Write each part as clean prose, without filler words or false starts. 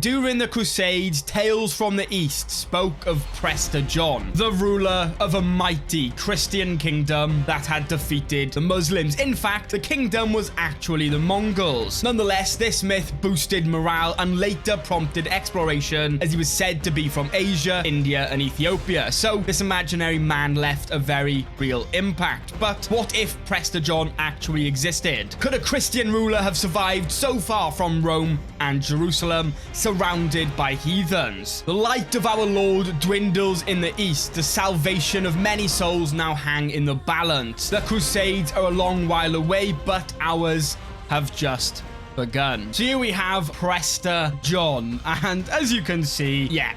during the Crusades, tales from the East spoke of Prester John, the ruler of a mighty Christian kingdom that had defeated the Muslims. In fact, the kingdom was actually the Mongols. Nonetheless, this myth boosted morale and later prompted exploration, as he was said to be from Asia, India, and Ethiopia. So this imaginary man left a very real impact. But what if Prester John actually existed? Could a Christian ruler have survived so far from Rome and Jerusalem, surrounded by heathens? The light of our Lord dwindles in the east. The salvation of many souls now hang in the balance. The Crusades are a long while away, but ours have just begun. So here we have Prester John, and as you can see, yeah,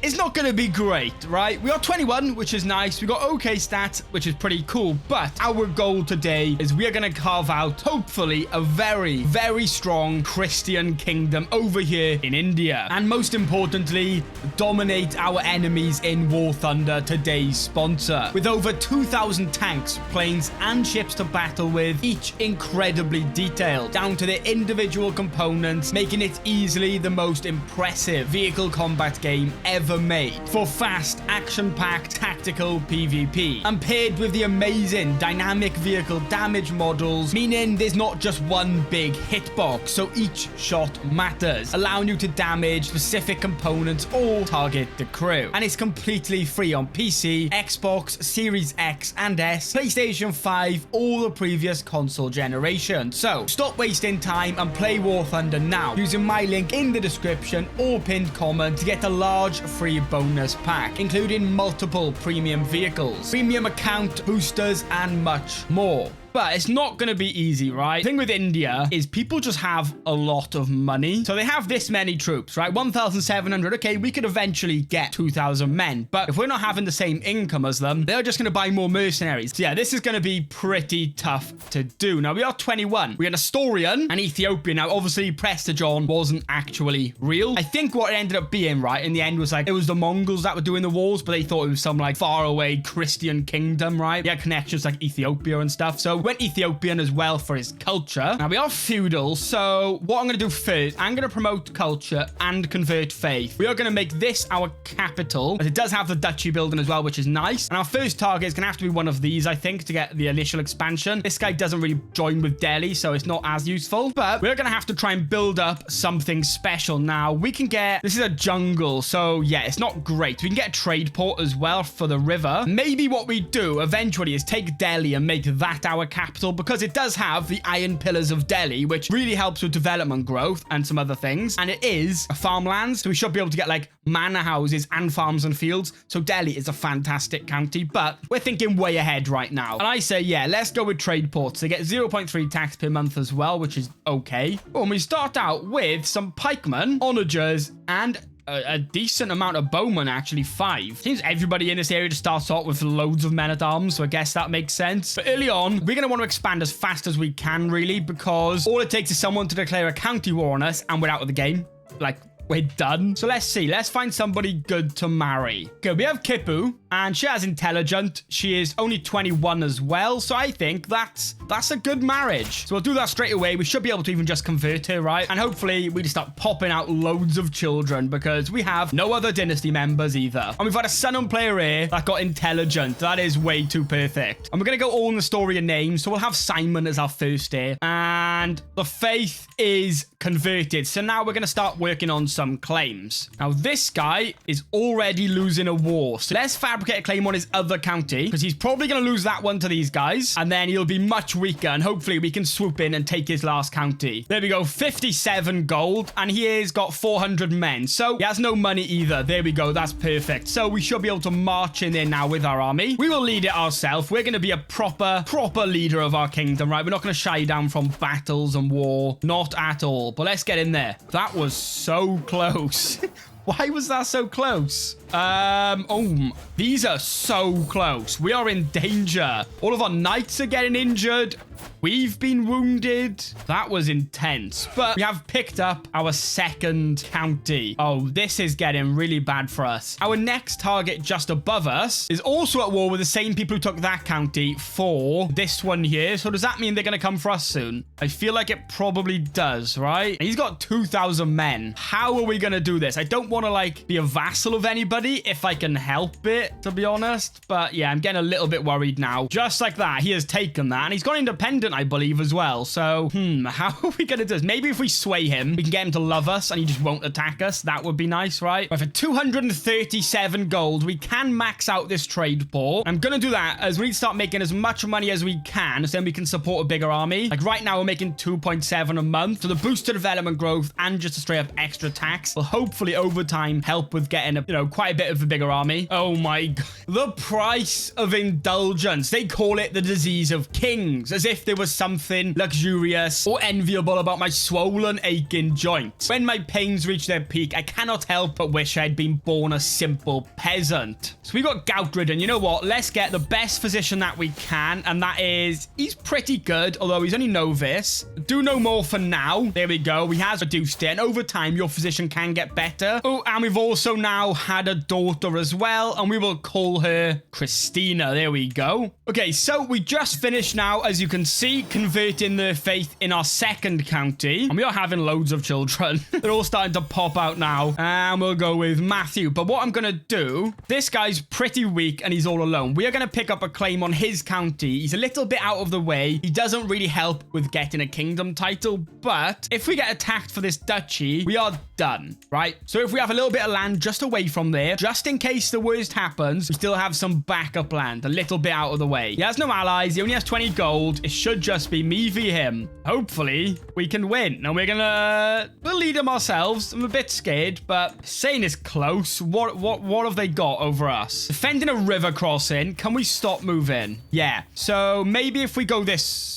it's not going to be great, right? We are 21, which is nice. We got okay stats, which is pretty cool. But our goal today is we are going to carve out, hopefully, a very, very strong Christian kingdom over here in India. And most importantly, dominate our enemies in War Thunder, today's sponsor. With over 2,000 tanks, planes, and ships to battle with, each incredibly detailed, down to the individual components, making it easily the most impressive vehicle combat game ever made for fast, action-packed, tactical PvP, and paired with the amazing dynamic vehicle damage models, meaning there's not just one big hitbox, so each shot matters, allowing you to damage specific components or target the crew. And it's completely free on PC, Xbox, Series X and S, PlayStation 5, all the previous console generations. So stop wasting time and play War Thunder now using my link in the description or pinned comment to get a large free bonus pack, including multiple premium vehicles, premium account boosters, and much more. But it's not going to be easy, right? The thing with India is people just have a lot of money. So they have this many troops, right? 1,700. Okay, we could eventually get 2,000 men. But if we're not having the same income as them, they're just going to buy more mercenaries. So yeah, this is going to be pretty tough to do. Now, we are 21. We got a Nestorian and Ethiopian. Now, obviously, Prester John wasn't actually real. I think what it ended up being, right, in the end was like, it was the Mongols that were doing the wars, but they thought it was some like faraway Christian kingdom, right? They had connections like Ethiopia and stuff. So went Ethiopian as well for his culture. Now we are feudal, so what I'm going to do first, I'm going to promote culture and convert faith. We are going to make this our capital, but it does have the duchy building as well, which is nice. And our first target is going to have to be one of these, I think, to get the initial expansion. This guy doesn't really join with Delhi, so it's not as useful, but we're going to have to try and build up something special. Now we can get, this is a jungle, so yeah, it's not great. We can get a trade port as well for the river. Maybe what we do eventually is take Delhi and make that our capital, because it does have the iron pillars of Delhi, which really helps with development growth and some other things. And it is a farmland, so we should be able to get like manor houses and farms and fields. So Delhi is a fantastic county, but we're thinking way ahead right now. And I say, yeah, let's go with trade ports. They get 0.3 tax per month as well, which is okay. Oh, and we start out with some pikemen, onagers, and a decent amount of bowmen, actually 5. Seems everybody in this area just starts off with loads of men-at-arms, so I guess that makes sense. But early on, we're going to want to expand as fast as we can, really, because all it takes is someone to declare a county war on us, and we're out of the game. Like, we're done. So let's see. Let's find somebody good to marry. Okay, we have Kipu, and she has intelligent. She is only 21 as well, so I think that's a good marriage. So we'll do that straight away. We should be able to even just convert her, right? And hopefully we just start popping out loads of children, because we have no other dynasty members either. And we've had a son player here that got intelligent. That is way too perfect. And we're going to go all in the story and names. So we'll have Simon as our first heir. And the faith is converted. So now we're going to start working on some claims. Now this guy is already losing a war. So let's fabricate a claim on his other county, because he's probably going to lose that one to these guys. And then he'll be much weaker, and hopefully we can swoop in and take his last county. There we go, 57 gold, and he has got 400 men, so he has no money either. There we go, that's perfect. So we should be able to march in there now with our army. We will lead it ourselves. We're going to be a proper leader of our kingdom, right? We're not going to shy down from battles and war, not at all. But let's get in there. That was so close. Why was that so close? Oh, these are so close. We are in danger. All of our knights are getting injured. We've been wounded. That was intense. But we have picked up our second county. Oh, this is getting really bad for us. Our next target just above us is also at war with the same people who took that county for this one here. So does that mean they're going to come for us soon? I feel like it probably does, right? And he's got 2,000 men. How are we going to do this? I don't want to, like, be a vassal of anybody if I can help it, to be honest. But yeah, I'm getting a little bit worried now. Just like that, he has taken that. And he's gone independent, I believe, as well. So, how are we going to do this? Maybe if we sway him, we can get him to love us and he just won't attack us. That would be nice, right? But for 237 gold, we can max out this trade port. I'm going to do that as we need to start making as much money as we can so then we can support a bigger army. Like right now, we're making 2.7 a month. So the boost to development growth and just a straight up extra tax will hopefully over time help with getting a, quite a bit of a bigger army. Oh my God. The price of indulgence. They call it the disease of kings, as if there was something luxurious or enviable about my swollen, aching joints. When my pains reach their peak, I cannot help but wish I'd been born a simple peasant. So we got gout-ridden. You know what? Let's get the best physician that we can, and that is, he's pretty good, although he's only novice. Do no more for now. There we go. We have reduced it, and over time, your physician can get better. Oh, and we've also now had a daughter as well, and we will call her Christina. There we go. Okay, so we just finished now, as you can see, converting their faith in our second county, and we are having loads of children. They're all starting to pop out now, and we'll go with Matthew. But what I'm going to do, this guy's pretty weak, and he's all alone. We are going to pick up a claim on his county. He's a little bit out of the way. He doesn't really help with getting a kingdom title, but if we get attacked for this duchy, we are done, right? So if we have a little bit of land just away from there, just in case the worst happens, we still have some backup land, a little bit out of the way. He has no allies. He only has 20 gold. It should just be me v him. Hopefully, we can win. And we'll lead him ourselves. I'm a bit scared, but saying is close. What have they got over us? Defending a river crossing. Can we stop moving? Yeah. So maybe if we go this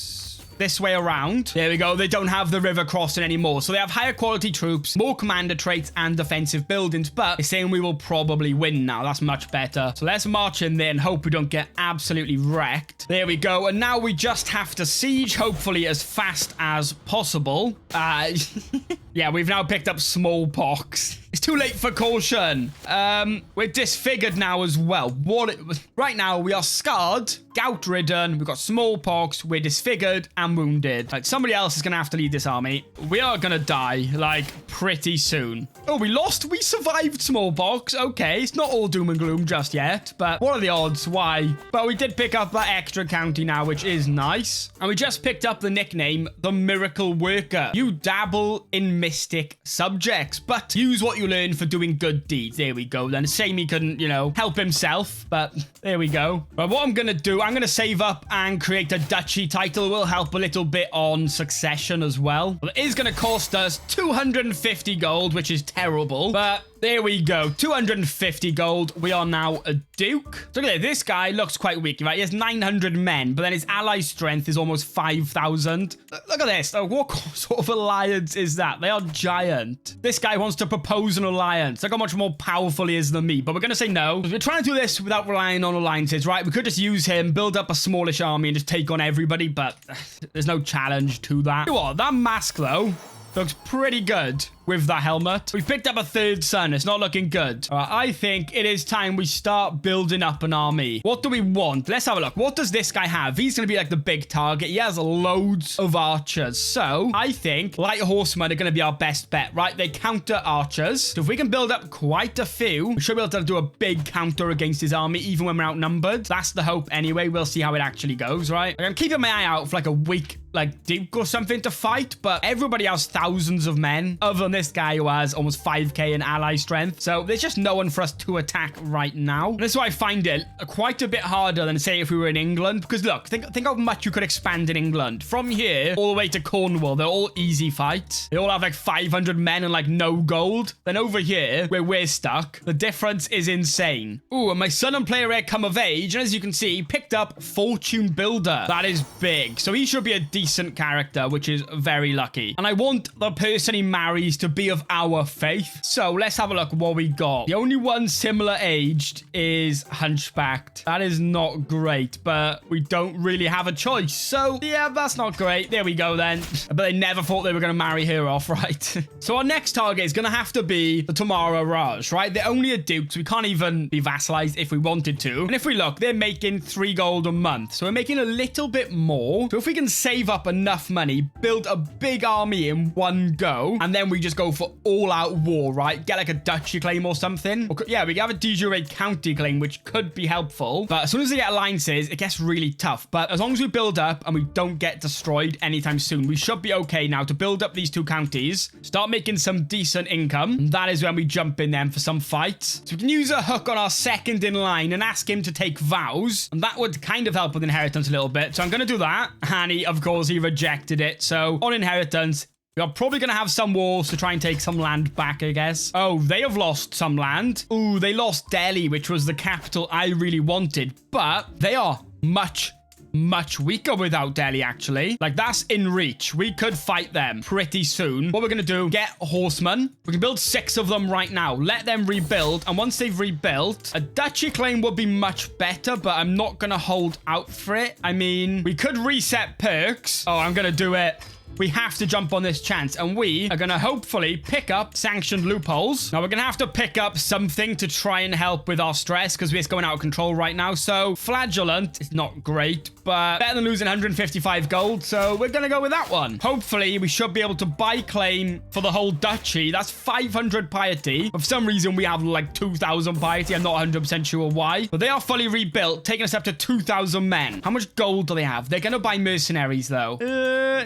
way around. There we go. They don't have the river crossing anymore. So they have higher quality troops, more commander traits, and defensive buildings. But they're saying we will probably win now. That's much better. So let's march in there and hope we don't get absolutely wrecked. There we go. And now we just have to siege, hopefully as fast as possible. Yeah, we've now picked up smallpox. It's too late for caution. We're disfigured now as well. Right now, we are scarred, gout-ridden, we've got smallpox, we're disfigured and wounded. Like, somebody else is going to have to lead this army. We are going to die, like, pretty soon. Oh, we lost? We survived smallpox. Okay, it's not all doom and gloom just yet, but what are the odds? Why? But we did pick up that extra county now, which is nice. And we just picked up the nickname, the Miracle Worker. You dabble in mystic subjects, but use what you learn for doing good deeds. There we go. Then same he couldn't, help himself, but there we go. But what I'm going to do, I'm going to save up and create a duchy title. Will help a little bit on succession as well. Well, it is going to cost us 250 gold, which is terrible, but there we go. 250 gold. We are now a duke. So look at this guy looks quite weak, right? He has 900 men, but then his ally strength is almost 5,000. Look at this. Oh, what sort of alliance is that? They are giant. This guy wants to propose an alliance. Look how much more powerful he is than me, but we're going to say no. We're trying to do this without relying on alliances, right? We could just use him, build up a smallish army, and just take on everybody, but there's no challenge to that. You know what? That mask, though, looks pretty good with that helmet. We've picked up a third son. It's not looking good. All right, I think it is time we start building up an army. What do we want? Let's have a look. What does this guy have? He's going to be like the big target. He has loads of archers. So I think light horsemen are going to be our best bet, right? They counter archers. So if we can build up quite a few, we should be able to do a big counter against his army, even when we're outnumbered. That's the hope anyway. We'll see how it actually goes, right? I'm keeping my eye out for like a weak duke or something to fight, but everybody has thousands of men other than this guy who has almost 5k in ally strength. So there's just no one for us to attack right now. And that's why I find it quite a bit harder than, say, if we were in England. Because look, think how much you could expand in England. From here all the way to Cornwall, they're all easy fights. They all have like 500 men and like no gold. Then over here, where we're stuck, the difference is insane. Ooh, and my son and player here come of age. And as you can see, he picked up Fortune Builder. That is big. So he should be a decent character, which is very lucky. And I want the person he marries to be of our faith. So let's have a look what we got. The only one similar aged is hunchbacked. That is not great, but we don't really have a choice. So yeah, that's not great. There we go then. But they never thought they were going to marry her off, right? So our next target is going to have to be the Tamara Raj, right? They're only a duke, so we can't even be vassalized if we wanted to. And if we look, they're making 3 gold a month. So we're making a little bit more. So if we can save up enough money, build a big army in one go, and then we just go for all-out war, right? Get like a duchy claim or something. Or, yeah, we have a de jure county claim, which could be helpful. But as soon as they get alliances, it gets really tough. But as long as we build up and we don't get destroyed anytime soon, we should be okay now to build up these 2 counties, start making some decent income. And that is when we jump in then for some fights. So we can use a hook on our second in line and ask him to take vows. And that would kind of help with inheritance a little bit. So I'm going to do that. And he, of course, he rejected it. So on inheritance, we are probably going to have some wars to try and take some land back, I guess. Oh, they have lost some land. Ooh, they lost Delhi, which was the capital I really wanted. But they are much weaker without Delhi, actually. Like, that's in reach. We could fight them pretty soon. What we're going to do, get horsemen. We can build 6 of them right now. Let them rebuild. And once they've rebuilt, a duchy claim would be much better, but I'm not going to hold out for it. I mean, we could reset perks. Oh, I'm going to do it. We have to jump on this chance, and we are going to hopefully pick up sanctioned loopholes. Now, we're going to have to pick up something to try and help with our stress because we're going out of control right now. So, flagellant is not great, but better than losing 155 gold. So, we're going to go with that one. Hopefully, we should be able to buy claim for the whole duchy. That's 500 piety. For some reason, we have like 2,000 piety. I'm not 100% sure why. But they are fully rebuilt, taking us up to 2,000 men. How much gold do they have? They're going to buy mercenaries, though.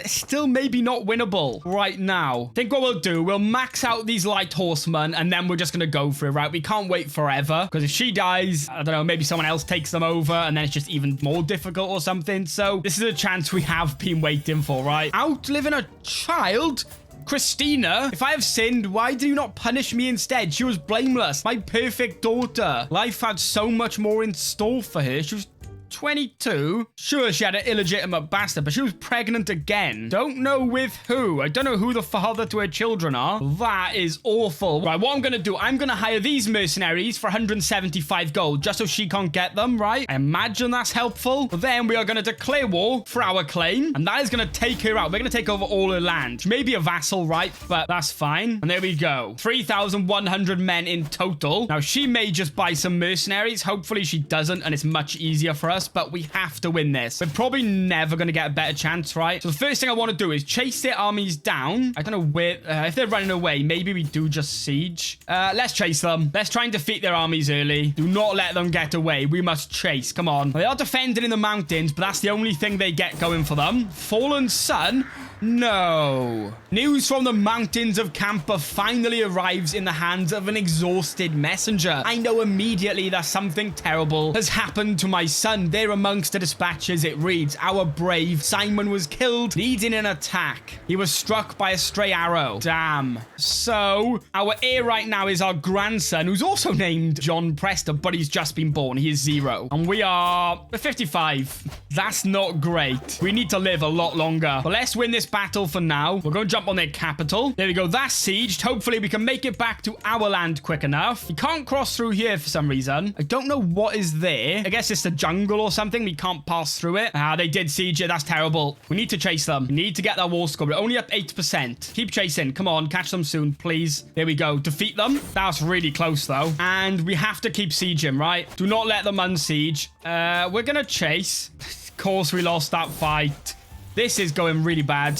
Still maybe not winnable right now. I think what we'll do, we'll max out these light horsemen, and then we're just going to go for it, right? We can't wait forever, because if she dies, I don't know, maybe someone else takes them over, and then it's just even more difficult or something. So this is a chance we have been waiting for, right? Outliving a child? Christina, if I have sinned, why do you not punish me instead? She was blameless. My perfect daughter. Life had so much more in store for her. She was 22. Sure, she had an illegitimate bastard, but she was pregnant again. Don't know with who. I don't know who the father to her children are. That is awful. Right, what I'm going to do, I'm going to hire these mercenaries for 175 gold, just so she can't get them, right? I imagine that's helpful. But then we are going to declare war for our claim, and that is going to take her out. We're going to take over all her land. She may be a vassal, right? But that's fine. And there we go. 3,100 men in total. Now, she may just buy some mercenaries. Hopefully, she doesn't, and it's much easier for us. But we have to win this. We're probably never going to get a better chance, right? So the first thing I want to do is chase their armies down. I don't know where... if they're running away, maybe we do just siege. Let's chase them. Let's try and defeat their armies early. Do not let them get away. We must chase. Come on. They are defending in the mountains, but that's the only thing they get going for them. Fallen sun? No. News from the mountains of Camper finally arrives in the hands of an exhausted messenger. I know immediately that something terrible has happened to my son. There amongst the dispatches it reads, our brave Simon was killed leading an attack. He was struck by a stray arrow. Damn. So, our heir right now is our grandson, who's also named John Prester, but he's just been born. He is 0. And we are 55. That's not great. We need to live a lot longer. But let's win this battle for now. We're going to jump on their capital. There we go. That's sieged. Hopefully, we can make it back to our land quick enough. We can't cross through here for some reason. I don't know what is there. I guess it's the jungle or something. We can't pass through it. They did siege it. That's terrible. We need to chase them. We need to get that war score. We're only up 8%. Keep chasing. Come on. Catch them soon, please. There we go. Defeat them. That's really close, though. And we have to keep sieging, right? Do not let them unsiege. We're going to chase. Of course, we lost that fight. This is going really bad.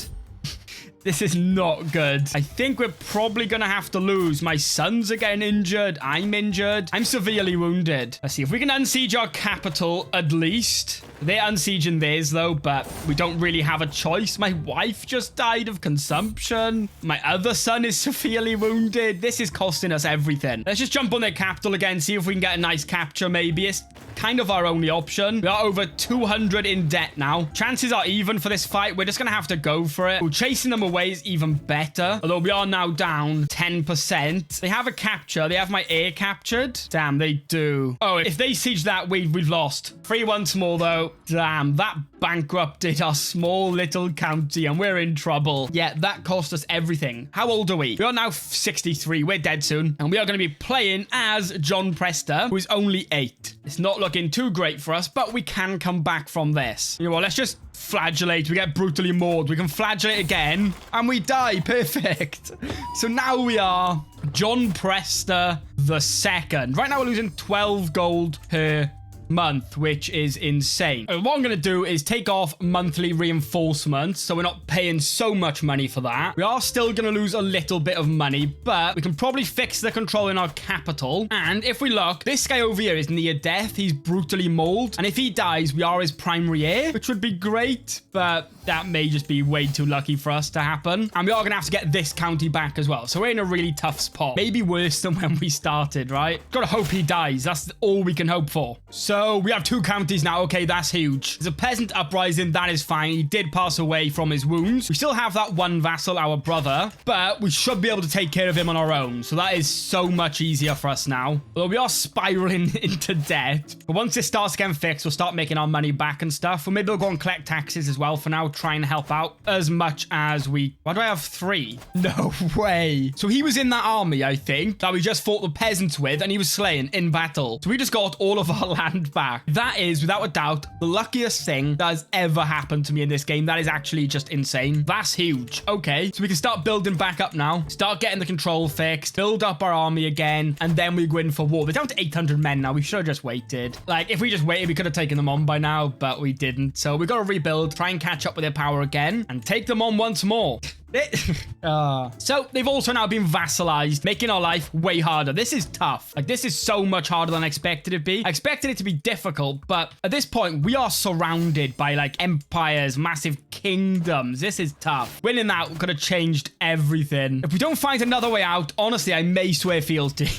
This is not good. I think we're probably going to have to lose. My sons are getting injured. I'm injured. I'm severely wounded. Let's see if we can unsiege our capital at least. They're unsieging theirs, though, but we don't really have a choice. My wife just died of consumption. My other son is severely wounded. This is costing us everything. Let's just jump on their capital again, see if we can get a nice capture, maybe. It's kind of our only option. We are over 200 in debt now. Chances are even for this fight. We're just going to have to go for it. Well, chasing them away is even better, although we are now down 10%. They have a capture. They have my heir captured. Damn, they do. Oh, if they siege that, we've lost. 3 once more, though. go. Damn, that bankrupted our small little county and we're in trouble. Yeah, that cost us everything. How old are we? We are now 63. We're dead soon. And we are going to be playing as John Prester, who is only 8. It's not looking too great for us, but we can come back from this. You know what? Let's just flagellate. We get brutally mauled. We can flagellate again and we die. Perfect. So now we are John Prester the second. Right now we're losing 12 gold per month, which is insane. What I'm going to do is take off monthly reinforcements, so we're not paying so much money for that. We are still going to lose a little bit of money, but we can probably fix the control in our capital. And if we look, this guy over here is near death. He's brutally mauled, and if he dies, we are his primary heir, which would be great, but that may just be way too lucky for us to happen. And we are going to have to get this county back as well, so we're in a really tough spot. Maybe worse than when we started, right? Gotta hope he dies. That's all we can hope for. So we have 2 counties now. Okay, that's huge. There's a peasant uprising. That is fine. He did pass away from his wounds. We still have that one vassal, our brother, but we should be able to take care of him on our own. So that is so much easier for us now. Although we are spiraling into debt. But once this starts getting fixed, we'll start making our money back and stuff. Or maybe we'll go and collect taxes as well for now. Try and help out as much as we... Why do I have 3? No way. So he was in that army, I think, that we just fought the peasants with, and he was slain in battle. So we just got all of our land back. That is, without a doubt, the luckiest thing that has ever happened to me in this game. That is actually just insane. That's huge. Okay, so we can start building back up now. Start getting the control fixed. Build up our army again. And then we go in for war. We're down to 800 men now. We should have just waited. Like, if we just waited, we could have taken them on by now, but we didn't. So we got to rebuild, try and catch up with their power again, and take them on once more. So they've also now been vassalized, making our life way harder. This is tough. Like, this is so much harder than I expected it to be. I expected it to be difficult, but at this point we are surrounded by like empires, massive kingdoms. This is tough. Winning that could have changed everything. If we don't find another way out, honestly, I may swear fealty.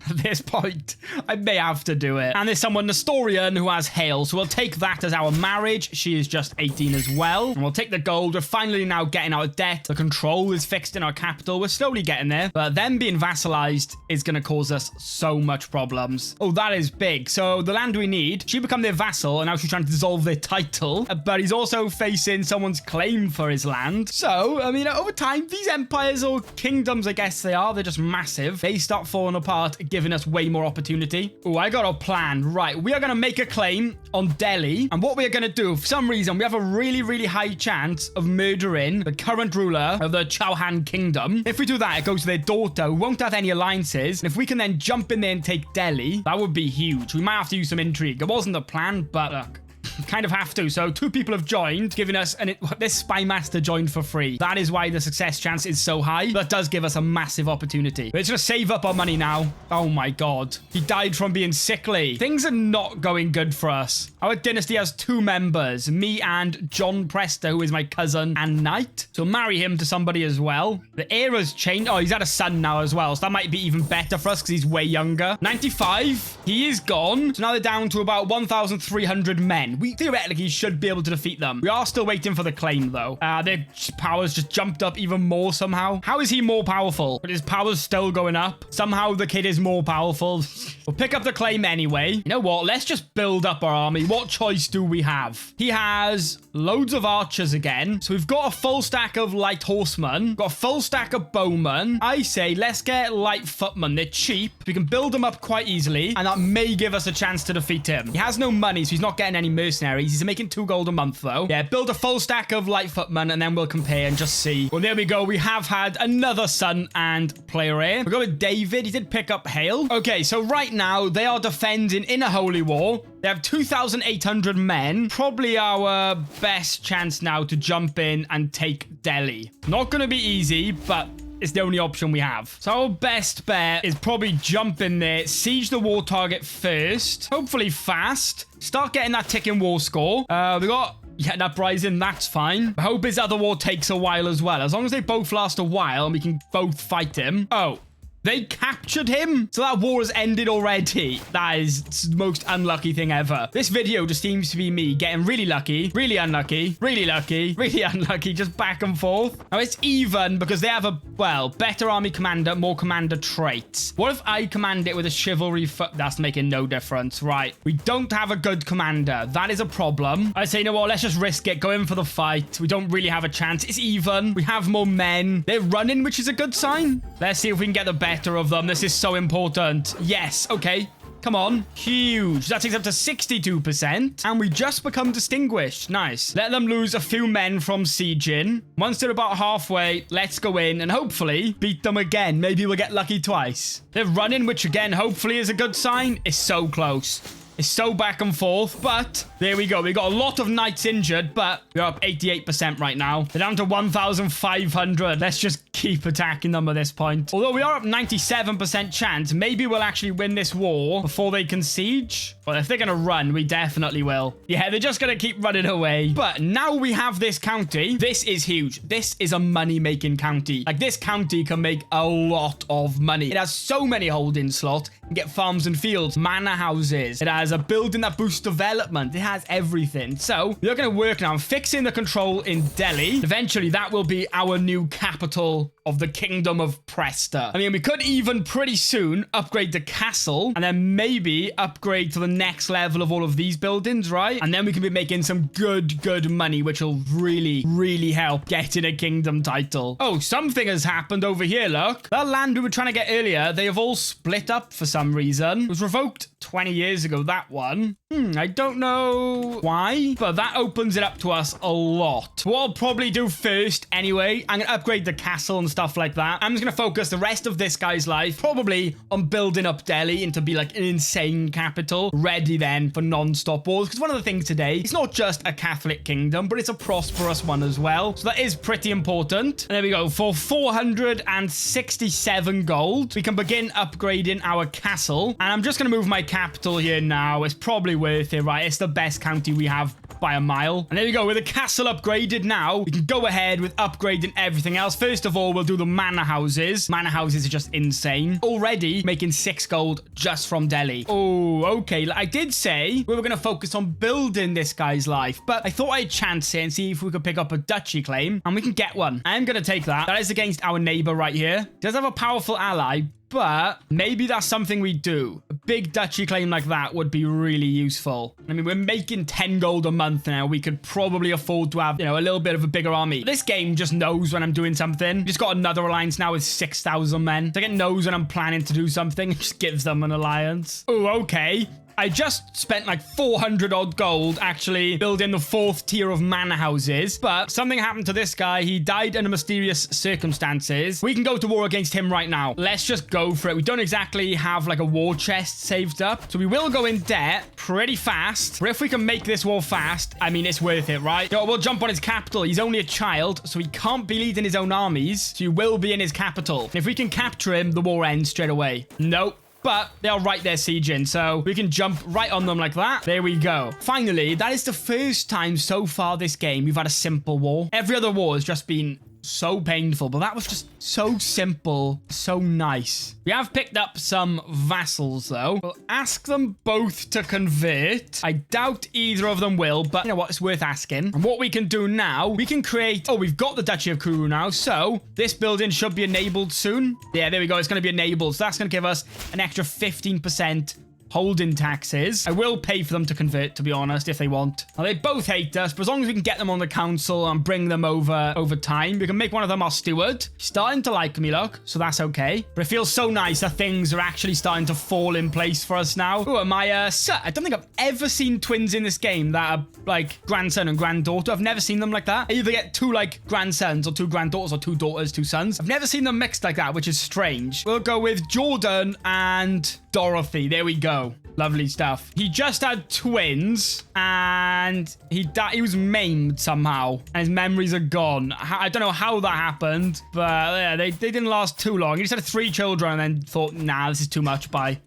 At this point, I may have to do it. And there's someone Nestorian who has hail, so we'll take that as our marriage. She is just 18 as well. And we'll take the gold. We're finally now getting out of debt. The control is fixed in our capital. We're slowly getting there, but them being vassalized is going to cause us so much problems. Oh, that is big. So the land we need, she become their vassal, and now she's trying to dissolve their title, but he's also facing someone's claim for his land. So, I mean, over time, these empires or kingdoms, I guess they are, they're just massive. They start falling apart, giving us way more opportunity. Oh, I got a plan. Right, we are going to make a claim on Delhi, and what we are going to do, for some reason, we have a really, really high chance of murdering the current ruler of the Chauhan kingdom. If we do that, it goes to their daughter, who won't have any alliances, and if we can then jump in there and take Delhi, that would be huge. We might have to use some intrigue. It wasn't the plan, but look, kind of have to. So 2 people have joined, giving us this spy master joined for free. That is why the success chance is so high. That does give us a massive opportunity. We're just gonna save up our money now. Oh my god, he died from being sickly. Things are not going good for us. Our dynasty has 2 members, me and John Prester, who is my cousin and knight. So marry him to somebody as well. The era's changed. Oh, he's had a son now as well, so that might be even better for us because he's way younger. 95, he is gone. So now they're down to about 1,300 men. We theoretically should be able to defeat them. We are still waiting for the claim, though. Their powers just jumped up even more somehow. How is he more powerful? But his power's still going up. Somehow the kid is more powerful. We'll pick up the claim anyway. You know what? Let's just build up our army. What choice do we have? He has loads of archers again. So we've got a full stack of light horsemen. Got a full stack of bowmen. I say let's get light footmen. They're cheap. We can build them up quite easily, and that may give us a chance to defeat him. He has no money, so he's not getting any mercenaries. He's making 2 gold a month, though. Yeah, build a full stack of light footmen, and then we'll compare and just see. Well, there we go. We have had another son and player here. We'll go with David. He did pick up hail. Okay, so right now, they are defending in a holy war. They have 2,800 men. Probably our best chance now to jump in and take Delhi. Not going to be easy, but it's the only option we have. So our best bet is probably jump in there, siege the war target first, hopefully fast, start getting that ticking war score. We got an uprising, that's fine. I hope his other war takes a while as well. As long as they both last a while and we can both fight him. Oh, They captured him. So that war has ended already. That is the most unlucky thing ever. This video just seems to be me getting really lucky, really unlucky, really lucky, really unlucky, just back and forth. Now it's even because they have a, well, better army commander, more commander traits. What if I command it with a chivalry foot? That's making no difference, right? We don't have a good commander. That is a problem. I say, you know what? Let's just risk it. Go in for the fight. We don't really have a chance. It's even. We have more men. They're running, which is a good sign. Let's see if we can get the better of them. This is so important. Yes. Okay. Come on. Huge. That takes up to 62%. And we just become distinguished. Nice. Let them lose a few men from sieging. Once they're about halfway, let's go in and hopefully beat them again. Maybe we'll get lucky twice. They're running, which again, hopefully is a good sign. It's so close. It's so back and forth, but there we go. We got a lot of knights injured, but we're up 88% right now. They're down to 1,500. Let's just keep attacking them at this point. Although we are up 97% chance, maybe we'll actually win this war before they can siege. Well, if they're going to run, we definitely will. Yeah, they're just going to keep running away. But now we have this county. This is huge. This is a money-making county. Like, this county can make a lot of money. It has so many holding slots. You can get farms and fields, manor houses. It has a building that boosts development. It has everything. So we're going to work now on fixing the control in Delhi. Eventually, that will be our new capital of the Kingdom of Prester. I mean, we could even pretty soon upgrade the castle and then maybe upgrade to the next level of all of these buildings, right? And then we can be making some good money, which will really help getting a kingdom title. Oh, something has happened over here, look. That land we were trying to get earlier, they have all split up for some reason. It was revoked 20 years ago, that one. I don't know why, but that opens it up to us a lot. What I'll probably do first anyway, I'm going to upgrade the castle and stuff like that. I'm just going to focus the rest of this guy's life probably on building up Delhi into be like an insane capital, ready then for non-stop wars. Because one of the things today, it's not just a Catholic kingdom, but it's a prosperous one as well. So that is pretty important. And there we go. For 467 gold, we can begin upgrading our castle. And I'm just going to move my capital here now. It's probably worth it, right? It's the best county we have by a mile. And there we go. With the castle upgraded now, we can go ahead with upgrading everything else. First of all, we'll do the manor houses. Manor houses are just insane. Already making 6 gold just from Delhi. Oh, okay. I did say we were going to focus on building this guy's life, but I thought I'd chance it and see if we could pick up a duchy claim, and we can get one. I'm going to take that. That is against our neighbor right here. He does have a powerful ally, but maybe that's something we do. A big duchy claim like that would be really useful. I mean, we're making 10 gold a month now. We could probably afford to have, you know, a little bit of a bigger army. This game just knows when I'm doing something. Just got another alliance now with 6,000 men. So it knows when I'm planning to do something. It just gives them an alliance. Oh, okay. I just spent like 400 odd gold actually building the 4th tier of manor houses, but something happened to this guy. He died under mysterious circumstances. We can go to war against him right now. Let's just go for it. We don't exactly have like a war chest saved up, so we will go in debt pretty fast. But if we can make this war fast, I mean, it's worth it, right? Yo, we'll jump on his capital. He's only a child, so he can't be leading his own armies, so he will be in his capital. And if we can capture him, the war ends straight away. Nope. But they are right there sieging, so we can jump right on them like that. There we go. Finally, that is the first time so far this game we've had a simple war. Every other war has just been so painful, but that was just so simple, so nice. We have picked up some vassals though. We'll ask them both to convert. I doubt either of them will, but you know what, it's worth asking. And what we can do now, we can create, oh, we've got the Duchy of Kuru now, so this building should be enabled soon. Yeah, there we go. It's going to be enabled, so that's going to give us an extra 15% holding taxes. I will pay for them to convert, to be honest, if they want. Now, they both hate us, but as long as we can get them on the council and bring them over time, we can make one of them our steward. Starting to like me, look, so that's okay. But it feels so nice that things are actually starting to fall in place for us now. Oh, and my son, I don't think I've ever seen twins in this game that are like grandson and granddaughter. I've never seen them like that. I either get 2 like grandsons or 2 granddaughters or 2 daughters, 2 sons. I've never seen them mixed like that, which is strange. We'll go with Jordan and Dorothy. There we go. Lovely stuff. He just had twins and he was maimed somehow and his memories are gone. I don't know how that happened, but yeah, they didn't last too long. He just had 3 children and then thought, nah, this is too much. Bye.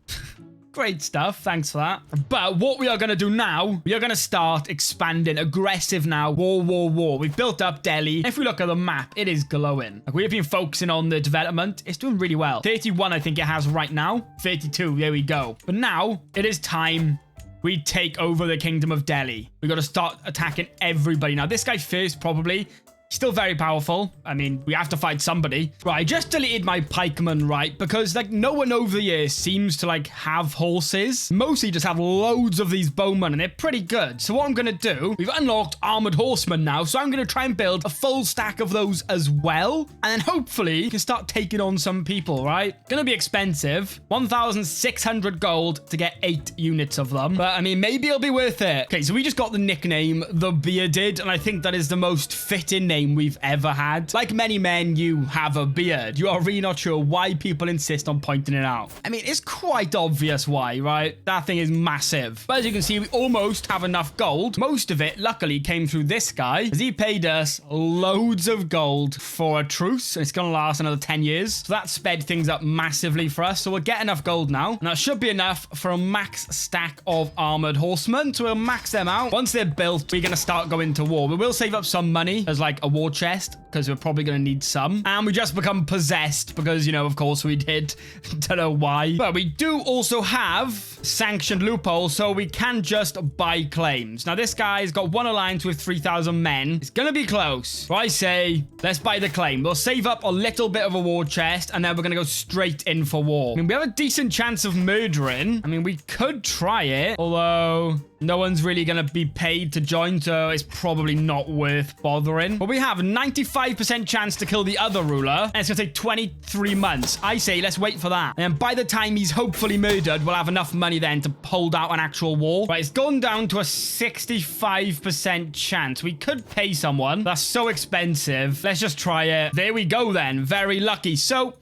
Great stuff. Thanks for that. But what we are going to do now, we are going to start expanding. Aggressive now. War. We've built up Delhi. If we look at the map, it is glowing. Like, we've been focusing on the development. It's doing really well. 31, I think it has right now. 32. There we go. But now it is time we take over the Kingdom of Delhi. We got to start attacking everybody. Now, this guy first, probably. Still very powerful. I mean, we have to fight somebody. Right, I just deleted my pikemen, right? Because, like, no one over the years seems to, like, have horses. Mostly just have loads of these bowmen, and they're pretty good. So what I'm going to do, we've unlocked armored horsemen now, so I'm going to try and build a full stack of those as well. And then hopefully we can start taking on some people, right? Going to be expensive. 1,600 gold to get 8 units of them. But, I mean, maybe it'll be worth it. Okay, so we just got the nickname The Bearded, and I think that is the most fitting name we've ever had. Like many men, you have a beard. You are really not sure why people insist on pointing it out. I mean, it's quite obvious why, right? That thing is massive. But as you can see, we almost have enough gold. Most of it, luckily, came through this guy, as he paid us loads of gold for a truce, and it's going to last another 10 years. So that sped things up massively for us. So we'll get enough gold now, and that should be enough for a max stack of armored horsemen. So we'll max them out. Once they're built, we're going to start going to war. We will save up some money as like a war chest, because we're probably going to need some. And we just become possessed because, you know, of course we did. Don't know why. But we do also have sanctioned loopholes, so we can just buy claims. Now, this guy's got one alliance with 3,000 men. It's going to be close. So I say, let's buy the claim. We'll save up a little bit of a war chest, and then we're going to go straight in for war. I mean, we have a decent chance of murdering. I mean, we could try it, although no one's really going to be paid to join, so it's probably not worth bothering. But we have a 95% chance to kill the other ruler, and it's going to take 23 months. I say, let's wait for that. And by the time he's hopefully murdered, we'll have enough money then to hold out an actual war. Right, it's gone down to a 65% chance. We could pay someone. That's so expensive. Let's just try it. There we go then. Very lucky. So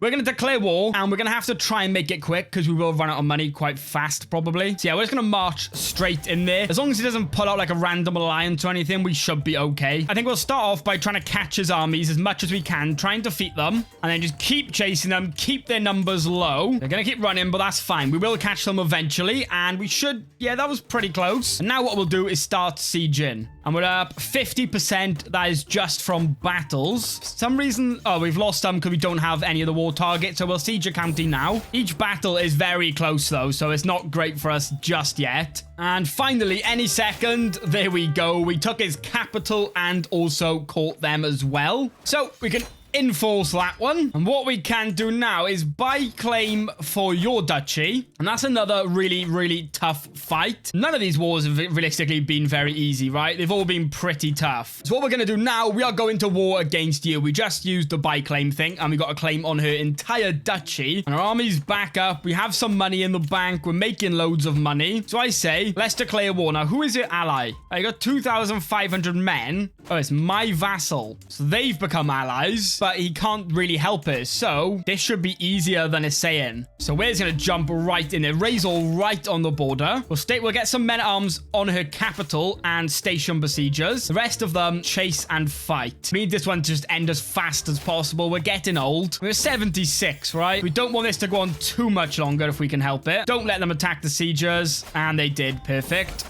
we're going to declare war, and we're going to have to try and make it quick because we will run out of money quite fast, probably. So yeah, we're just going to march straight in there. As long as he doesn't pull out like a random alliance or anything, we should be okay. I think we'll start off by trying to catch his armies as much as we can, try and defeat them, and then just keep chasing them, keep their numbers low. They're going to keep running, but that's fine. We will catch them eventually, and we should... Yeah, that was pretty close. And now what we'll do is start sieging. And we're up 50%. That is just from battles. For some reason... Oh, we've lost some because we don't have any of the war target, so we'll siege a county now. Each battle is very close though, so it's not great for us just yet. And finally, any second, there we go. We took his capital and also caught them as well. So we can enforce that one. And what we can do now is buy claim for your duchy. And that's another really, really tough fight. None of these wars have realistically been very easy, right? They've all been pretty tough. So what we're going to do now, we are going to war against you. We just used the buy claim thing, and we got a claim on her entire duchy. And our army's back up. We have some money in the bank. We're making loads of money. So I say, let's declare war. Now, who is your ally? I got 2,500 men. Oh, it's my vassal. So they've become allies, but he can't really help us. So this should be easier than it's saying. So we're just going to jump right in there. Raise all right on the border. We'll get some men-at-arms on her capital and station besiegers. The rest of them chase and fight. We need this one to just end as fast as possible. We're getting old. We're 76, right? We don't want this to go on too much longer if we can help it. Don't let them attack the siegers. And they did. Perfect.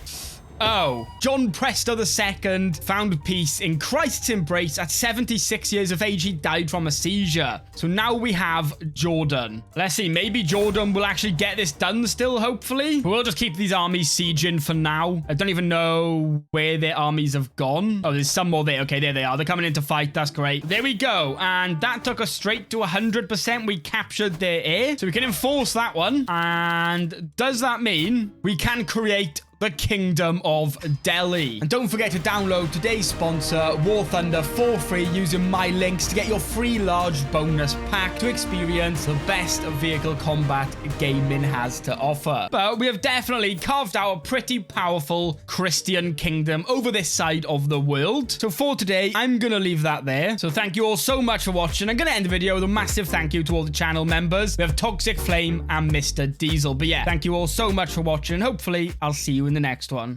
Oh, John Prester II found peace in Christ's embrace at 76 years of age. He died from a seizure. So now we have Jordan. Let's see. Maybe Jordan will actually get this done still, hopefully. We'll just keep these armies sieging for now. I don't even know where their armies have gone. Oh, there's some more there. Okay, there they are. They're coming in to fight. That's great. There we go. And that took us straight to 100%. We captured their air. So we can enforce that one. And does that mean we can create the Kingdom of Delhi? And don't forget to download today's sponsor, War Thunder, for free using my links to get your free large bonus pack to experience the best vehicle combat gaming has to offer. But we have definitely carved out a pretty powerful Christian kingdom over this side of the world. So for today, I'm going to leave that there. So thank you all so much for watching. I'm going to end the video with a massive thank you to all the channel members. We have Toxic Flame and Mr. Diesel. But yeah, thank you all so much for watching. Hopefully, I'll see you in the next one.